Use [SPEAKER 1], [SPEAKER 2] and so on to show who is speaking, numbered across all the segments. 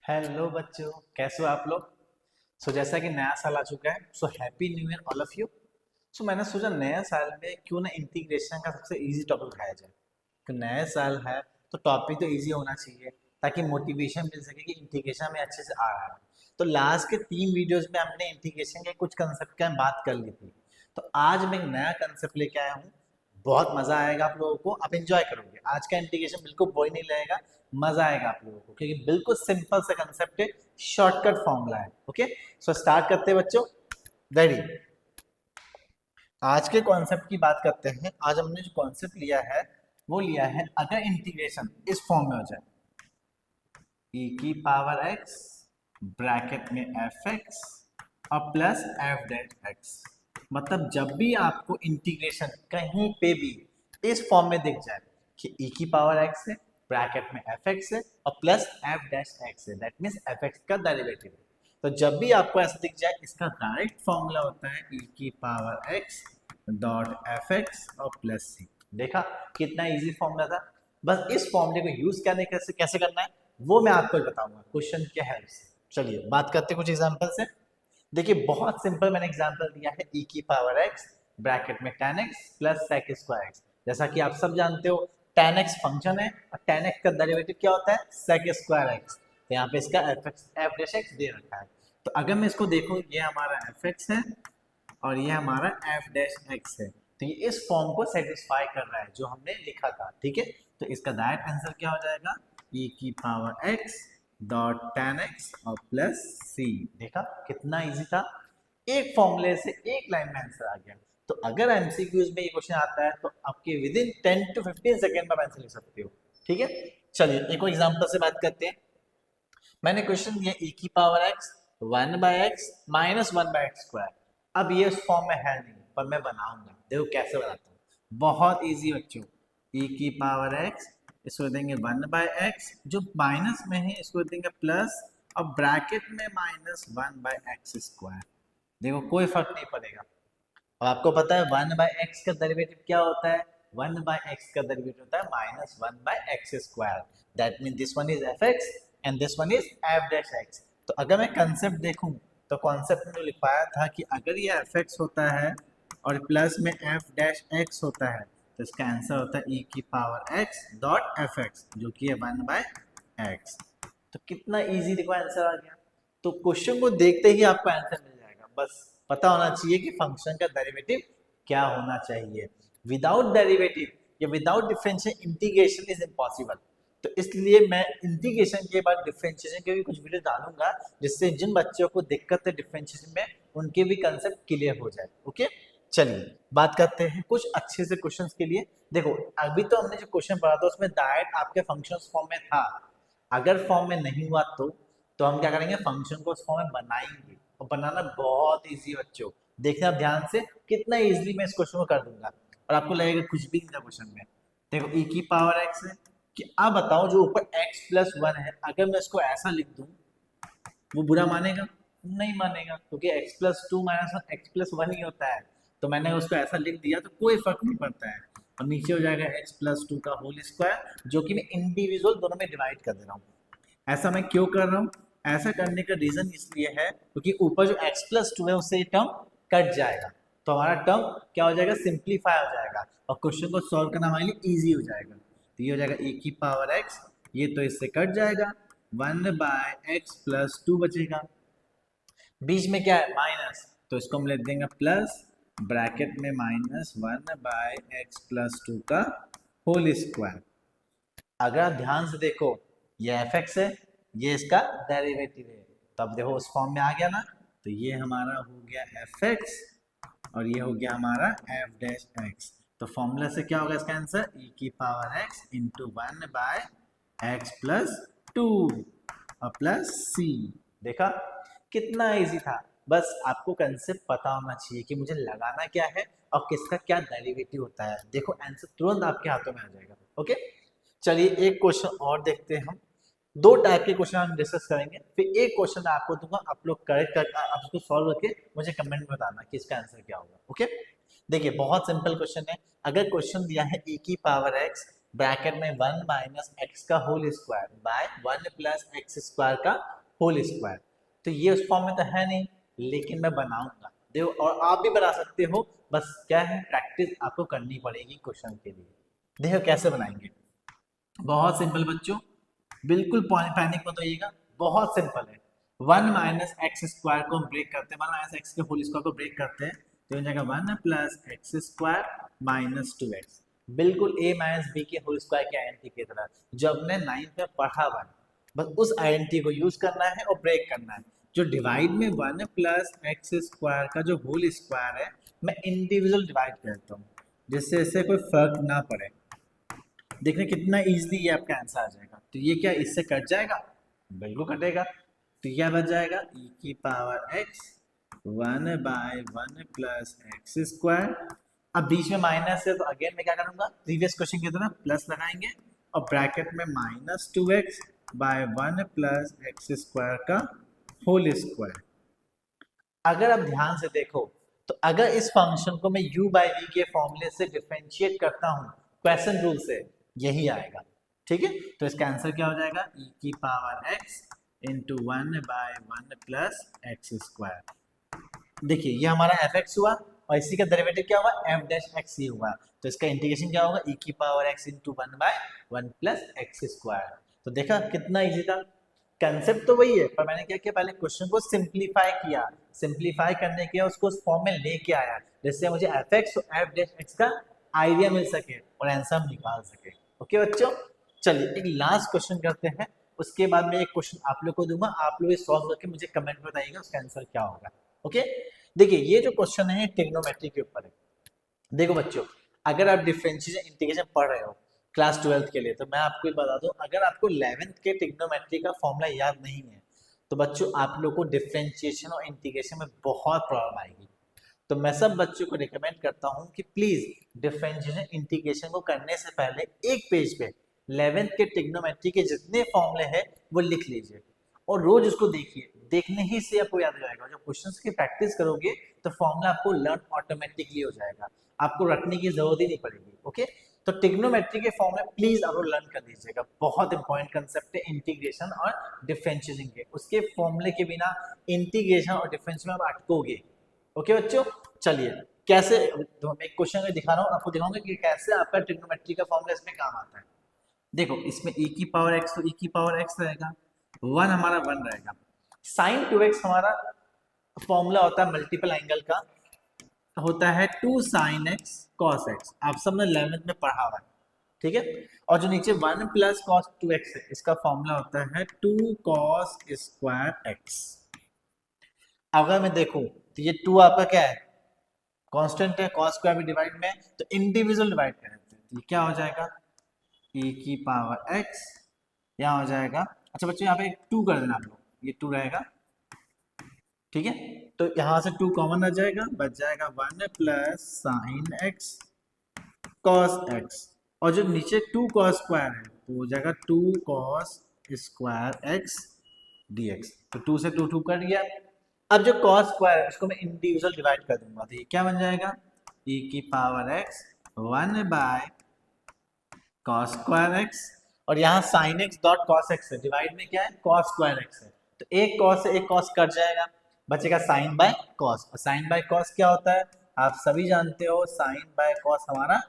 [SPEAKER 1] Hello बच्चों, कैसे हो आप लोग। जैसा कि नया साल आ चुका है, happy new year all of you. मैंने सोचा नया साल में क्यों ना इंटीग्रेशन का सबसे इजी टॉपिक उठाया जाए। तो नया साल है तो टॉपिक तो इजी होना चाहिए ताकि मोटिवेशन मिल सके कि इंटीग्रेशन में अच्छे से आ रहा है। तो लास्ट के 3 वीडियोस में हमने इंटीग्रेशन के कुछ कंसेप्ट का बात कर ली थी। तो आज मैं एक नया कंसेप्ट लेके आया हूँ। बहुत मजा आएगा आप लोगों को, आप एंजॉय करोगे। आज का इंटीग्रेशन बिल्कुल बोरिंग नहीं लगेगा, मजा आएगा आप लोगों को क्योंकि बिल्कुल सिंपल सा कंसेप्ट है, शॉर्टकट फॉर्मूला है। ओके, स्टार्ट करते हैं बच्चों। रेडी। आज के कॉन्सेप्ट की बात करते हैं। आज हमने जो कॉन्सेप्ट लिया है वो लिया है, अगर इंटीग्रेशन इस फॉर्म में हो जाए, e की पावर x ब्रैकेट में एफ एक्स और प्लस एफ डेट एक्स। मतलब जब भी आपको इंटीग्रेशन कहीं पे भी इस फॉर्म में दिख जाए कि e की पावर x है, ब्रैकेट में एफ एक्स है और प्लस एफ डैश एक्स है, दैट मीन्स एफ एक्स का डेरिवेटिव है। तो जब भी आपको ऐसा दिख जाए, इसका डायरेक्ट फॉर्मूला होता है e की power x dot F x और प्लस सी। देखा कितना इजी फॉर्मूला था। बस इस फॉर्मूले को यूज करने कैसे कैसे करना है वो मैं आपको बताऊंगा क्वेश्चन के हेल्प से। चलिए बात करते हैं कुछ एग्जांपल से। देखिए बहुत सिंपल मैंने एग्जांपल दिया है, e की पावर x ब्रैकेट में tan x plus sec square x। जैसा कि आप सब जानते हो tan x फंक्शन है और tan x का डेरिवेटिव क्या होता है, sec स्क्वायर x। तो यहाँ पे इसका f डैश x दे रखा है। तो अगर मैं इसको देखूं, ये हमारा fx है और ये हमारा f डैश x है। तो ये इस फॉर्म को सेटिस्फाई कर रहा है जो हमने लिखा था। ठीक है, तो इसका डायरेक्ट आंसर क्या हो जाएगा, e की power x dot tan x और प्लस c। देखा कितना इजी था, एक फॉर्मूले से एक लाइन में आंसर आ गया। तो अगर एमसीक्यूज में ये क्वेश्चन आता है तो आपके विद इन 10 to 15 सेकेंड में आंसर लिख सकते हो। ठीक है, चलिए एक और एग्जांपल से बात करते हैं। मैंने क्वेश्चन दिया e की power x 1/x minus 1/x square. अब ये उस फॉर्म में है नहीं, पर मैं बनाऊंगा, देखो कैसे बनाता हूँ। बहुत इजी बच्चों, e की पावर x इसको देंगे 1/x, जो माइनस में है इसको देंगे प्लस और ब्रैकेट में माइनस 1/x स्क्वायर। देखो कोई फर्क नहीं पड़ेगा। और आपको पता है 1/x का डेरिवेटिव क्या होता है, 1/x का डेरिवेटिव होता है minus 1/x square. That mean this one is F x and this one is F dash x. तो अगर मैं कंसेप्ट देखूं तो कॉन्सेप्ट में लिखवाया था कि अगर ये एफ एक्स होता है और प्लस में एफ डैश एक्स होता है तो इसका आंसर होता है e की power x dot F x, जो कि है 1/x। तो कितना इजी देखो आंसर आ गया। तो क्वेश्चन को देखते ही आपको आंसर मिल जाएगा, बस पता होना चाहिए कि फंक्शन का डेरिवेटिव क्या होना चाहिए। विदाउट डेरिवेटिव या without differential integration is impossible. तो इसलिए मैं इंटीग्रेशन के बाद डिफरेंशिएशन के भी कुछ वीडियो डालूंगा, जिससे जिन बच्चों को दिक्कत है डिफरेंशिएशन में उनके भी कंसेप्ट क्लियर हो जाए। ओके, चलिए बात करते हैं कुछ अच्छे से क्वेश्चंस के लिए। देखो अभी तो हमने जो क्वेश्चन पढ़ा था उसमें डायरेक्ट आपके फंक्शंस फॉर्म में था। अगर फॉर्म में नहीं हुआ तो हम क्या करेंगे, फंक्शन को उस फॉर्म में बनाएंगे। और बनाना बहुत इजी बच्चों, देखना आप ध्यान से कितना इजीली मैं इस क्वेश्चन को कर दूंगा और आपको लगेगा कुछ भी नहीं था क्वेश्चन में। देखो e की पावर x है कि अब बताओ जो ऊपर x प्लस 1 है, अगर मैं इसको ऐसा लिख दूं वो बुरा मानेगा, नहीं मानेगा, क्योंकि x plus 2 minus 1 x plus 1 ही होता है। तो मैंने उसको ऐसा लिख दिया तो कोई फर्क नहीं पड़ता है। और नीचे हो जाएगा x प्लस 2 का होल स्क्वायर, जो कि मैं इंडिविजुअल दोनों में डिवाइड कर दे रहा हूँ। ऐसा मैं क्यों कर रहा हूँ, ऐसा करने का रीजन इसलिए है क्योंकि ऊपर जो x प्लस 2 है उससे ये टर्म कट जाएगा। तो हमारा टर्म क्या हो जाएगा, सिंप्लीफाई हो जाएगा और क्वेश्चन को सॉल्व करना हमारे लिए ईजी हो जाएगा। तो ये हो जाएगा e की पावर x, ये तो इससे कट जाएगा, 1/x प्लस 2 बचेगा। बीच में क्या है माइनस, तो इसको हम लिख देंगे प्लस ब्रैकेट में माइनस 1/x प्लस 2 का होल स्क्वायर। अगर आप ध्यान से देखो ये एफ एक्स है, ये इसका डेरिवेटिव है। तो अब देखो उस फॉर्म में आ गया ना। तो ये हमारा हो गया एफ एक्स और ये हो गया हमारा एफ डैश एक्स। तो फॉर्मूला से क्या होगा इसका आंसर, e की power x into 1/x plus 2 और प्लस c। देखा कितना इजी था। बस आपको कंसेप्ट पता होना चाहिए कि मुझे लगाना क्या है और किसका क्या डेरिवेटिव होता है। देखो आंसर तुरंत आपके हाथों में आ जाएगा। ओके, चलिए एक क्वेश्चन और देखते हैं हम। दो टाइप के क्वेश्चन हम डिस्कस करेंगे, फिर एक क्वेश्चन मैं आपको दूंगा, आप लोग करेक्ट कर आप उसको सॉल्व करके मुझे कमेंट में बताना कि इसका आंसर क्या होगा। ओके, देखिए बहुत सिंपल क्वेश्चन है। अगर क्वेश्चन दिया है e की पावर x ब्रैकेट में 1 माइनस एक्स का whole square by 1 plus x square का होल स्क्वायर। तो ये उस फॉर्म में तो है नहीं, लेकिन मैं बनाऊंगा, देखो, और आप भी बना सकते हो, बस क्या है, प्रैक्टिस आपको करनी पड़ेगी क्वेश्चन के लिए। देखो कैसे बनाएंगे, बहुत सिंपल बच्चों, बिल्कुल पैनिक मत होइएगा, बहुत सिंपल है। 1 माइनस एक्स स्क्वायर को हम ब्रेक करते हैं, 1 माइनस एक्स के होल स्क्वायर को ब्रेक करते हैं, तो हो जाएगा 1 plus x square minus 2x, बिल्कुल a माइनस बी के होल स्क्वायर की आइडेंटिटी की तरह, जो हमने 9th में पढ़ा हुआ है, बस उस आइडेंटिटी को यूज करना है और ब्रेक करना है। जो डिवाइड में 1 प्लस एक्स स्क्वायर का जो होल स्क्वायर है, मैं इंडिविजुअल डिवाइड करता हूँ, जिससे इससे कोई फर्क ना पड़े। देखने कितना इजीली ये आपका आंसर आ जाएगा। तो ये क्या इससे कट जाएगा, बिल्कुल कटेगा। तो क्या बच जाएगा, e की power x 1/1 plus x square. अब बीच में माइनस है, तो अगेन मैं क्या करूंगा, प्रीवियस क्वेश्चन की तरह प्लस लगाएंगे और ब्रैकेट में minus 2x/1 plus x square का होल स्क्वायर। अगर आप ध्यान से देखो, तो अगर इस फंक्शन को मैं u/v के फॉर्मूले से डिफरेंशिएट करता हूं क्वेश्चन रूल से, यही आएगा, ठीक है। तो इसका आंसर क्या हो जाएगा, e की power x into 1/1 plus x square. देखिए ये हमारा fx हुआ, और इसी का डेरिवेटिव क्या हुआ, f डैश x ही हुआ, तो इसका इंटीग्रेशन क्या होगा, e की power x into 1/1 plus x square. तो देखा कितना इजी था, कंसेप्ट तो वही है, पर मैंने क्या किया, पहले क्वेश्चन को सिंप्लीफाई किया, सिंप्लीफाई करने के उसको उस फॉर्म में लेके आया, जिससे मुझे fx और f डैश x का आइडिया मिल सके और आंसर हम निकाल सके। ओके बच्चों, चलिए एक लास्ट क्वेश्चन करते हैं, उसके बाद मैं एक क्वेश्चन आप लोग को दूंगा, आप लोग सॉल्व करके मुझे कमेंट बताइएगा उसका आंसर क्या होगा। ओके, देखिए ये जो क्वेश्चन है ट्रिग्नोमेट्री के ऊपर है। देखो बच्चों, अगर आप डिफरेंशिएशन इंटीग्रेशन पढ़ रहे हो क्लास 12th के लिए, तो मैं आपको बता दूं, अगर आपको 11th के ट्रिग्नोमेट्री का फॉर्मूला याद नहीं है, तो बच्चों आप लोग को डिफरेंशिएशन और इंटीग्रेशन में बहुत प्रॉब्लम आएगी। तो मैं सब बच्चों को रिकमेंड करता हूं कि प्लीज डिफरेंशिएशन इंटीग्रेशन को करने से पहले एक पेज पे 11th के ट्रिग्नोमेट्री के जितने फॉर्मूले हैं वो लिख लीजिए और रोज उसको देखिए, देखने ही से आपको याद हो जाएगा। जब क्वेश्चंस की प्रैक्टिस करोगे तो फॉर्मूला आपको लर्न ऑटोमेटिकली हो जाएगा, आपको रटने की जरूरत ही नहीं पड़ेगी। ओके, तो ट्रिग्नोमेट्री के फॉर्मूले प्लीज आप लर्न कर लीजिएगा, बहुत इंपॉर्टेंट कंसेप्ट है इंटीग्रेशन और डिफरेंशिएशन के, उसके फॉर्मूले के बिना इंटीग्रेशन और डिफरेंशिएशन में आप अटकोगे। ओके बच्चों, चलिए कैसे, तो मैं एक क्वेश्चन में दिखा रहा हूँ, आपको दिखाऊंगा कि कैसे आपका ट्रिग्नोमेट्री का फॉर्मूला इसमें काम आता है। देखो इसमें e की पावर x, तो e की पावर x रहेगा, 1 हमारा 1 रहेगा, साइन 2x हमारा फॉर्मूला होता है मल्टीपल एंगल का, होता है 2 sin x cos x, आप सब ने 11th में पढ़ा हुआ है, ठीक है। और जो नीचे 1 प्लस cos 2x है, इसका फॉर्मूला होता है 2 cos स्क्वायर x। अगर मैं देखूं तो ये 2 आपका क्या है, कांस्टेंट है, cos स्क्वायर भी डिवाइड में, तो इंडिविजुअल डिवाइड करें तो ये क्या हो जाएगा, e की पावर x, यहाँ हो जाएगा, अच्छा बच्चों यहाँ पे 2 कर देना आप लोग, ये 2 रहेगा, ठीक है। तो यहाँ से 2 कॉमन आ जाएगा, बच जाएगा 1 plus sign x cos x, और जो नीचे 2 cos स्क्वायर है तो हो जाएगा 2 cos स्क्वायर x dx, तो 2 से 2 कट गया। अब जो cos स्क्वायर है उसको मैं इंडिविजुअल डिवाइड कर दूंगा, तो ये क्या बन जाएगा, e की power x 1 cos square x, और यहाँ sin x dot cos x है, डिवाइड में क्या है cos स्क्वायर x है, तो एक cos से एक cos कट जाएगा, बचेगा sin बाय cos, और sin बाय cos क्या होता है, आप सभी जानते हो, sin बाय cos हमारा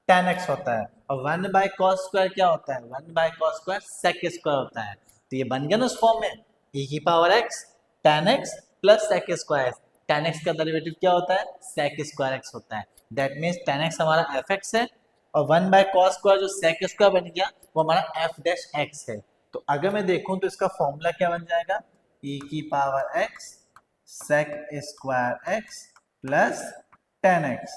[SPEAKER 1] tan x होता है, और 1 बाय cos स्क्वायर क्या होता है, 1 by cos square sec square होता है। तो ये बन गया ना उस फॉर्म में, e की power x tan x plus sec square, tan x का डेरिवेटिव क्या होता है, sec स्क्वायर x होता है, दैट मीन्स tan x हमारा fx है, और 1 बाय cos स्क्वायर जो sec स्क्वायर बन गया वो हमारा f डैश x है। तो अगर मैं देखूं तो इसका फॉर्मूला क्या बन जाएगा, e की power x sec square x plus tan x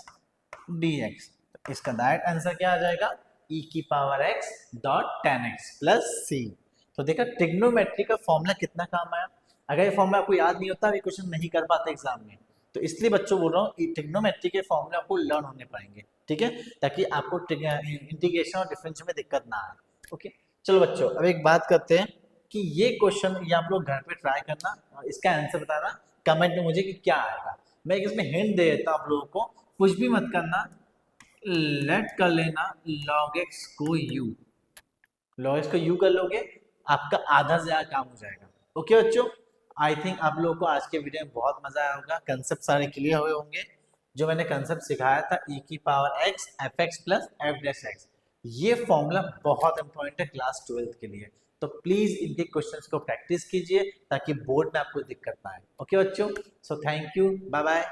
[SPEAKER 1] dx, तो इसका डायरेक्ट आंसर क्या आ जाएगा, e की power x dot tan x plus c। तो देखा ट्रिग्नोमेट्री का फॉर्मूला कितना काम आया, अगर ये फॉर्मूला आपको याद नहीं होता, ये क्वेश्चन नहीं कर पाते एग्जाम में, तो इसलिए बच्चों बोल रहा हूँ ट्रिग्नोमेट्री के फॉर्मूले आपको लर्न होने पड़ेंगे, ठीक है, ताकि आपको इंटीग्रेशन और डिफरेंस में दिक्कत ना आए। ओके, चलो बच्चों अब एक बात करते हैं कि ये क्वेश्चन ये आप लोग घर पे ट्राई करना और इसका आंसर बताना कमेंट में मुझे कि क्या आएगा। मैं इसमें हिंट दे देता हूँ आप लोगों को, कुछ भी मत करना, लेट कर लेना log x को u, log x को u कर लोगे, आपका आधा से ज्यादा काम हो जाएगा। ओके बच्चों, आई थिंक आप लोगों को आज के वीडियो में बहुत मजा आया होगा, कंसेप्ट सारे क्लियर हुए होंगे। जो मैंने कंसेप्ट सिखाया था e की power x F x plus F dash x, ये फॉर्मूला बहुत इंपॉर्टेंट है क्लास 12 के लिए। तो प्लीज इनके क्वेश्चंस को प्रैक्टिस कीजिए ताकि बोर्ड में आपको दिक्कत ना आए। ओके बच्चों, so thank you, bye bye.